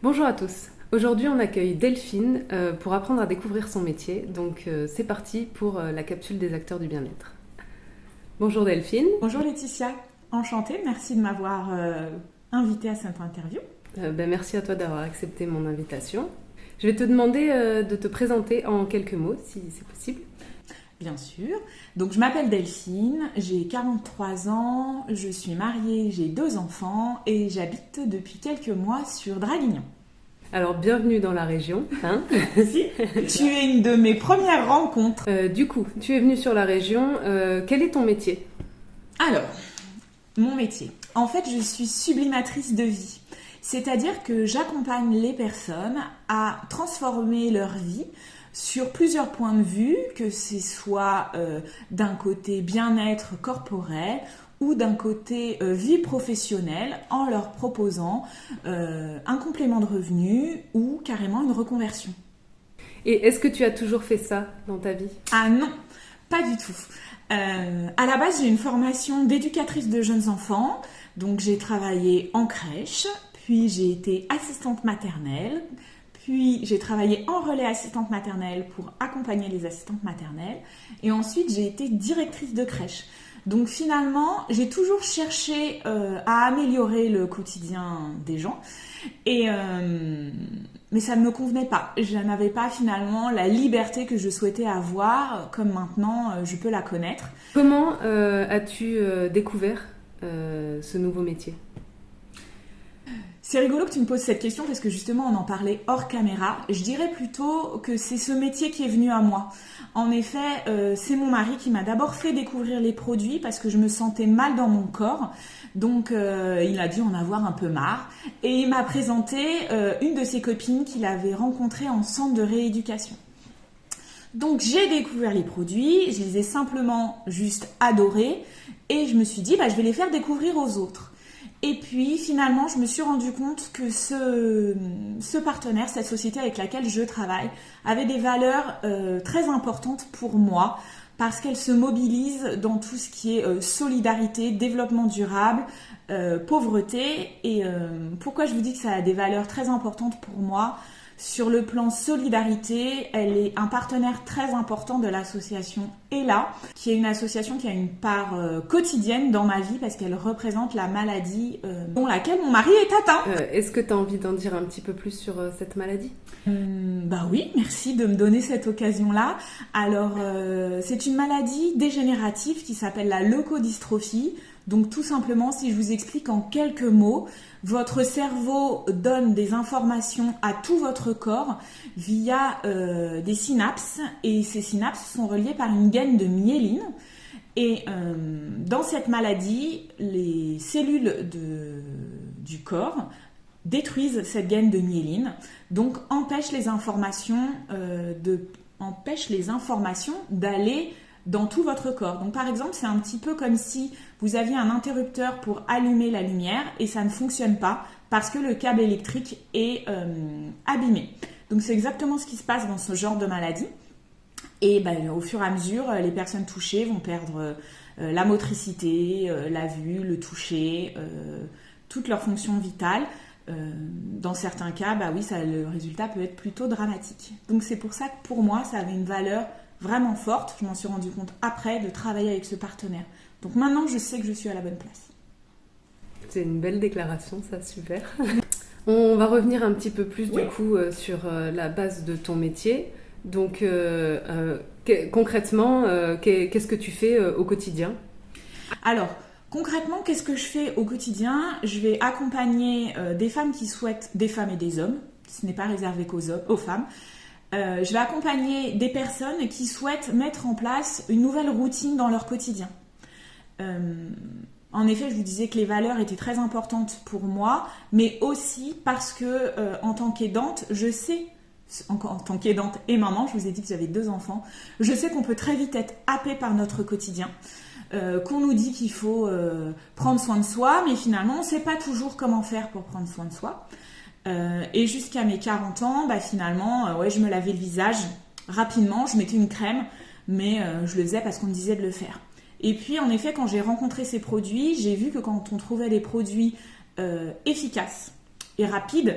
Bonjour à tous. Aujourd'hui, on accueille Delphine pour apprendre à découvrir son métier. Donc, c'est parti pour la capsule des acteurs du bien-être. Bonjour Delphine. Bonjour Laetitia, enchantée, merci de m'avoir invitée à cette interview. Merci à toi d'avoir accepté mon invitation. Je vais te demander de te présenter en quelques mots, si c'est possible. Bien sûr. Donc, je m'appelle Delphine, j'ai 43 ans, je suis mariée, j'ai 2 enfants et j'habite depuis quelques mois sur Draguignan. Alors, bienvenue dans la région. Hein. Si, tu es une de mes premières rencontres. Du coup, tu es venue sur la région. Quel est ton métier ? Alors, mon métier. En fait, je suis sublimatrice de vie. C'est-à-dire que j'accompagne les personnes à transformer leur vie sur plusieurs points de vue, que ce soit d'un côté bien-être corporel ou d'un côté vie professionnelle, en leur proposant un complément de revenu ou carrément une reconversion. Et est-ce que tu as toujours fait ça dans ta vie ? Ah non, pas du tout. À la base, j'ai une formation d'éducatrice de jeunes enfants, donc j'ai travaillé en crèche, puis j'ai été assistante maternelle, puis j'ai travaillé en relais assistante maternelle pour accompagner les assistantes maternelles, et ensuite j'ai été directrice de crèche. Donc finalement, j'ai toujours cherché à améliorer le quotidien des gens, mais ça ne me convenait pas. Je n'avais pas finalement la liberté que je souhaitais avoir, comme maintenant je peux la connaître. Comment as-tu découvert ce nouveau métier ? C'est rigolo que tu me poses cette question parce que justement on en parlait hors caméra. Je dirais plutôt que c'est ce métier qui est venu à moi. En effet, c'est mon mari qui m'a d'abord fait découvrir les produits parce que je me sentais mal dans mon corps. Donc il a dû en avoir un peu marre et il m'a présenté une de ses copines qu'il avait rencontrée en centre de rééducation. Donc j'ai découvert les produits, je les ai simplement juste adorés et je me suis dit je vais les faire découvrir aux autres. Et puis finalement, je me suis rendu compte que ce partenaire, cette société avec laquelle je travaille, avait des valeurs très importantes pour moi parce qu'elle se mobilise dans tout ce qui est solidarité, développement durable, pauvreté. Et pourquoi je vous dis que ça a des valeurs très importantes pour moi ? Sur le plan solidarité, elle est un partenaire très important de l'association ELA, qui est une association qui a une part quotidienne dans ma vie parce qu'elle représente la maladie dont laquelle mon mari est atteint. Est-ce que tu as envie d'en dire un petit peu plus sur cette maladie ? Oui, merci de me donner cette occasion-là. Alors, c'est une maladie dégénérative qui s'appelle la leukodystrophie. Donc tout simplement, si je vous explique en quelques mots, votre cerveau donne des informations à tout votre corps via des synapses et ces synapses sont reliées par une gaine de myéline. Et dans cette maladie, les cellules du corps détruisent cette gaine de myéline, donc empêchent les informations d'aller dans tout votre corps. Donc par exemple, c'est un petit peu comme si vous aviez un interrupteur pour allumer la lumière et ça ne fonctionne pas parce que le câble électrique est abîmé. Donc c'est exactement ce qui se passe dans ce genre de maladie. Et au fur et à mesure, les personnes touchées vont perdre la motricité, la vue, le toucher, toutes leurs fonctions vitales. Dans certains cas, le résultat peut être plutôt dramatique. Donc c'est pour ça que pour moi, ça avait une valeur vraiment forte. Je m'en suis rendu compte après de travailler avec ce partenaire. Donc maintenant, je sais que je suis à la bonne place. C'est une belle déclaration, ça, super. On va revenir un petit peu plus du coup sur la base de ton métier. Donc concrètement, qu'est-ce que tu fais au quotidien ? Alors, concrètement, qu'est-ce que je fais au quotidien ? Je vais accompagner des femmes qui souhaitent, des femmes et des hommes, ce n'est pas réservé aux femmes. Je vais accompagner des personnes qui souhaitent mettre en place une nouvelle routine dans leur quotidien. En effet, je vous disais que les valeurs étaient très importantes pour moi, mais aussi parce que en tant qu'aidante, je sais, en tant qu'aidante et maman, je vous ai dit que j'avais 2 enfants, je sais qu'on peut très vite être happé par notre quotidien. Qu'on nous dit qu'il faut prendre soin de soi, mais finalement, on ne sait pas toujours comment faire pour prendre soin de soi. Et jusqu'à mes 40 ans, finalement, je me lavais le visage rapidement, je mettais une crème, mais je le faisais parce qu'on me disait de le faire. Et puis, en effet, quand j'ai rencontré ces produits, j'ai vu que quand on trouvait des produits efficaces et rapides,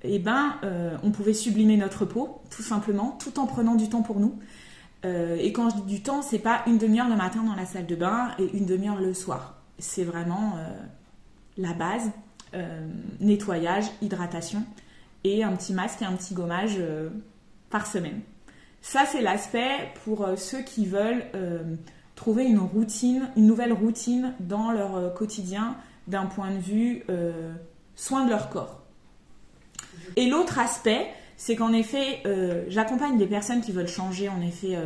on pouvait sublimer notre peau, tout simplement, tout en prenant du temps pour nous. Et quand je dis du temps, c'est pas une demi-heure le matin dans la salle de bain et une demi-heure le soir. C'est vraiment la base, nettoyage, hydratation et un petit masque et un petit gommage par semaine. Ça, c'est l'aspect pour ceux qui veulent trouver une nouvelle routine dans leur quotidien d'un point de vue soin de leur corps. Et l'autre aspect, c'est qu'en effet, j'accompagne des personnes qui veulent changer, en effet,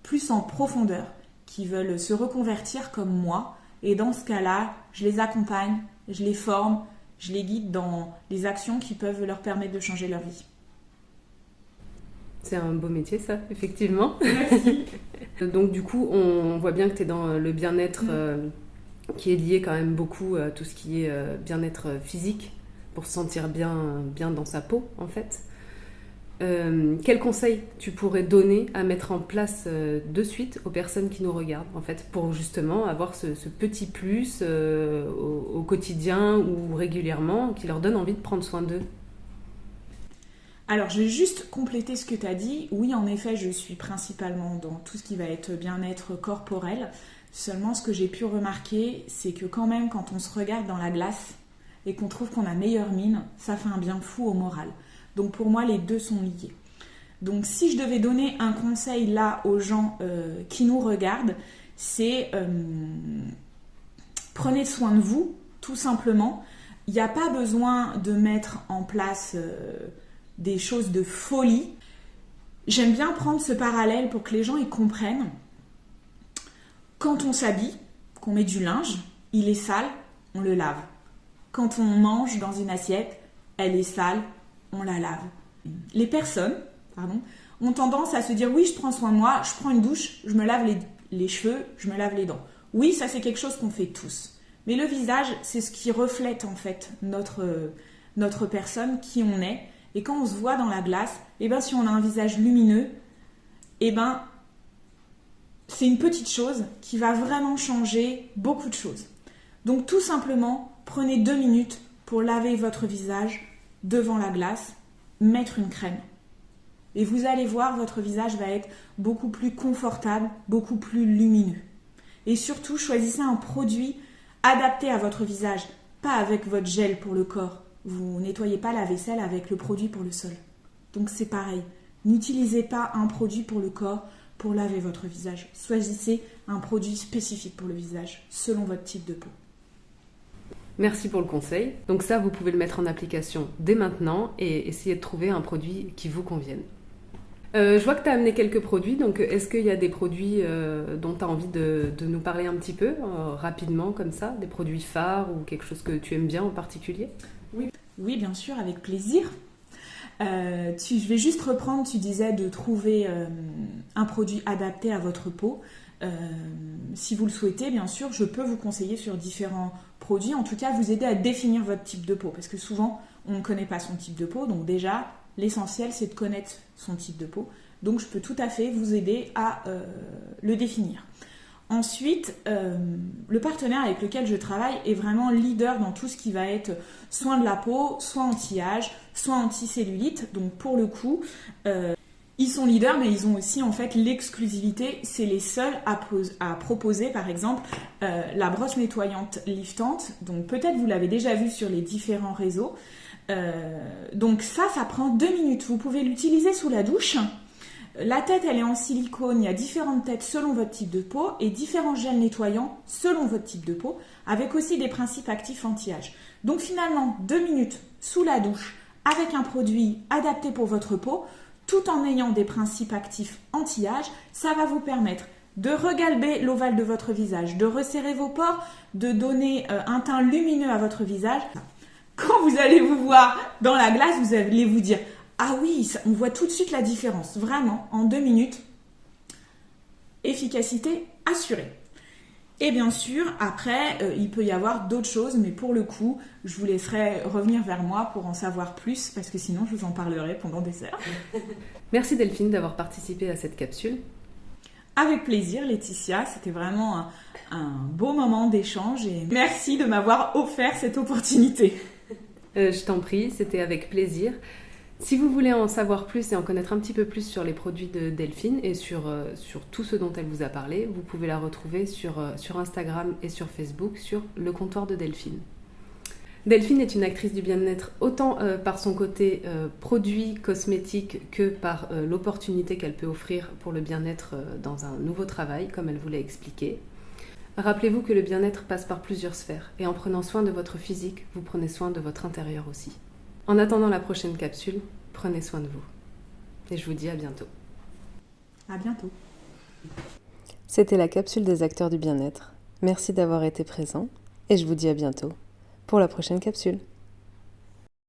plus en profondeur, qui veulent se reconvertir comme moi. Et dans ce cas-là, je les accompagne, je les forme, je les guide dans les actions qui peuvent leur permettre de changer leur vie. C'est un beau métier, ça, effectivement. Merci. Donc, du coup, on voit bien que tu es dans le bien-être qui est lié quand même beaucoup à tout ce qui est bien-être physique, pour se sentir bien dans sa peau, en fait. Quels conseils tu pourrais donner à mettre en place de suite aux personnes qui nous regardent, en fait, pour justement avoir ce petit plus au quotidien ou régulièrement qui leur donne envie de prendre soin d'eux? Alors, je vais juste compléter ce que tu as dit. Oui, en effet, je suis principalement dans tout ce qui va être bien-être corporel. Seulement, ce que j'ai pu remarquer, c'est que quand même, quand on se regarde dans la glace et qu'on trouve qu'on a meilleure mine, ça fait un bien fou au moral. Donc, pour moi, les deux sont liés. Donc, si je devais donner un conseil là aux gens qui nous regardent, c'est prenez soin de vous, tout simplement. Il n'y a pas besoin de mettre en place des choses de folie. J'aime bien prendre ce parallèle pour que les gens y comprennent. Quand on s'habille, qu'on met du linge, il est sale, on le lave. Quand on mange dans une assiette, elle est sale, on la lave. Les personnes, ont tendance à se dire oui, je prends soin de moi, je prends une douche, je me lave les cheveux, je me lave les dents. Oui, ça c'est quelque chose qu'on fait tous. Mais le visage, c'est ce qui reflète en fait notre personne, qui on est. Et quand on se voit dans la glace, si on a un visage lumineux, c'est une petite chose qui va vraiment changer beaucoup de choses. Donc tout simplement, prenez 2 minutes pour laver votre visage devant la glace, mettre une crème. Et vous allez voir, votre visage va être beaucoup plus confortable, beaucoup plus lumineux. Et surtout, choisissez un produit adapté à votre visage, pas avec votre gel pour le corps. Vous nettoyez pas la vaisselle avec le produit pour le sol. Donc c'est pareil. N'utilisez pas un produit pour le corps pour laver votre visage. Choisissez un produit spécifique pour le visage, selon votre type de peau. Merci pour le conseil. Donc ça, vous pouvez le mettre en application dès maintenant et essayer de trouver un produit qui vous convienne. Je vois que tu as amené quelques produits, donc est-ce qu'il y a des produits dont tu as envie de nous parler un petit peu, rapidement comme ça, des produits phares ou quelque chose que tu aimes bien en particulier? Oui, bien sûr, avec plaisir. Je vais juste reprendre, tu disais de trouver un produit adapté à votre peau. Si vous le souhaitez, bien sûr, je peux vous conseiller sur différents produits, en tout cas vous aider à définir votre type de peau, parce que souvent on ne connaît pas son type de peau, donc déjà l'essentiel c'est de connaître son type de peau, donc je peux tout à fait vous aider à le définir. Ensuite, le partenaire avec lequel je travaille est vraiment leader dans tout ce qui va être soin de la peau, soin anti-âge, soin anti-cellulite. Donc pour le coup, ils sont leaders, mais ils ont aussi en fait l'exclusivité. C'est les seuls à proposer, par exemple, la brosse nettoyante liftante. Donc peut-être vous l'avez déjà vu sur les différents réseaux. Donc ça prend 2 minutes. Vous pouvez l'utiliser sous la douche. La tête, elle est en silicone, il y a différentes têtes selon votre type de peau et différents gels nettoyants selon votre type de peau, avec aussi des principes actifs anti-âge. Donc finalement, 2 minutes sous la douche avec un produit adapté pour votre peau, tout en ayant des principes actifs anti-âge, ça va vous permettre de regalber l'ovale de votre visage, de resserrer vos pores, de donner un teint lumineux à votre visage. Quand vous allez vous voir dans la glace, vous allez vous dire « Ah oui, on voit tout de suite la différence, vraiment, en 2 minutes. » Efficacité assurée. Et bien sûr, après, il peut y avoir d'autres choses, mais pour le coup, je vous laisserai revenir vers moi pour en savoir plus, parce que sinon, je vous en parlerai pendant des heures. Merci Delphine d'avoir participé à cette capsule. Avec plaisir, Laetitia. C'était vraiment un beau moment d'échange et merci de m'avoir offert cette opportunité. Je t'en prie, c'était avec plaisir. Si vous voulez en savoir plus et en connaître un petit peu plus sur les produits de Delphine et sur tout ce dont elle vous a parlé, vous pouvez la retrouver sur Instagram et sur Facebook sur Le Comptoir de Delphine. Delphine est une actrice du bien-être autant par son côté produit cosmétique que par l'opportunité qu'elle peut offrir pour le bien-être dans un nouveau travail, comme elle vous l'a expliqué. Rappelez-vous que le bien-être passe par plusieurs sphères et en prenant soin de votre physique, vous prenez soin de votre intérieur aussi. En attendant la prochaine capsule, prenez soin de vous. Et je vous dis à bientôt. À bientôt. C'était la capsule des acteurs du bien-être. Merci d'avoir été présent et je vous dis à bientôt pour la prochaine capsule.